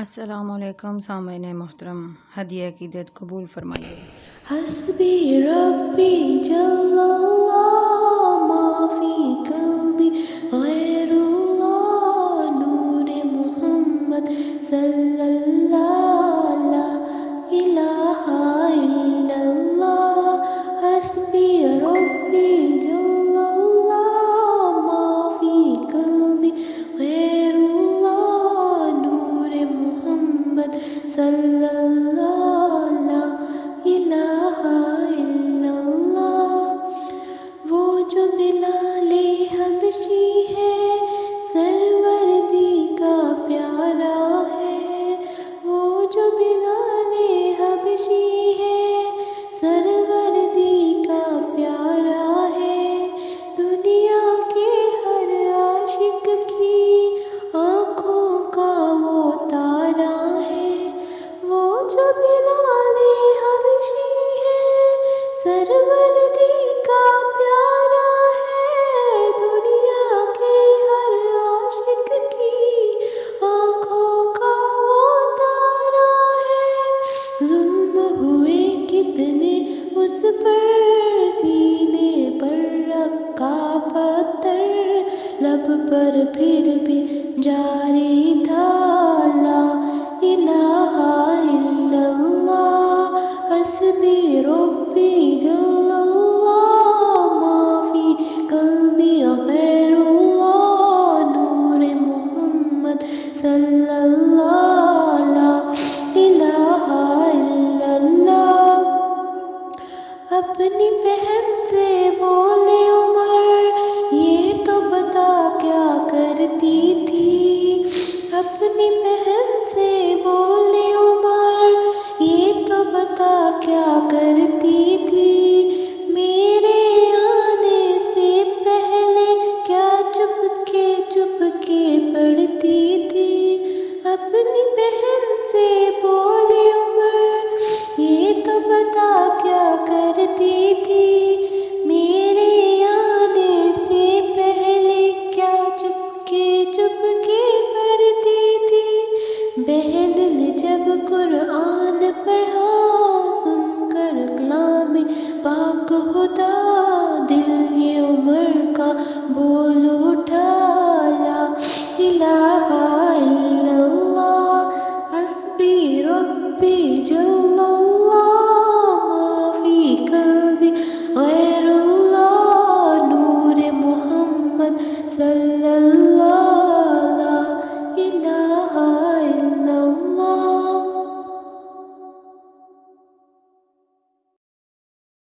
السلام علیکم سامعین محترم، ہدیہ عقیدت قبول فرمائیے۔ حسبی ربی جل اللہ ما فی قلبی غیر اللہ نور محمد صلی اللہ لا الہ الا اللہ۔ حسبی ربی جل اللہ ما فی قلبی غیر اللہ نور محمد صلی اللہ لا الہ الا اللہ۔ وہ جو بلال حبشی ہے سروردی کا پیارا ہے، وہ جو بلال حبشی ہے سروردی کا پیارا ہے، دنیا کے ہر عاشق کی آنکھوں کا وہ تارا ہے، وہ جو بلال حبشی ہے سروردی کا پیارا ہے، دنیا کے ہر عاشق کی آنکھوں کا وہ تارا ہے۔ ظلم ہوئے کتنے اس پر، سینے پر رکھا پتھر، لب پر پھر بھی جاری تھا لا الہ الا اللہ۔ حسبی ربی جل اللہ ما فی قلبی غیر اللہ نور محمد صلی اللہ لا الہ الا اللہ۔ اپنی بہن سے بولے عمر یہ تو بتا کیا کرتی تھی، اپنی بہن سے بولے عمر یہ تو بتا کیا کرتی تھی، میرے آنے سے پہلے کیا چپ کے پڑھتی تھی، اپنی بہن سے بولے عمر یہ تو بتا کیا کرتی تھی، میرے آنے سے پہلے کیا چپ کے پڑھتی تھی۔ بہن نے جب قرآن پڑھا سن کر کلام پاک خدا، دل یہ عمر کا بول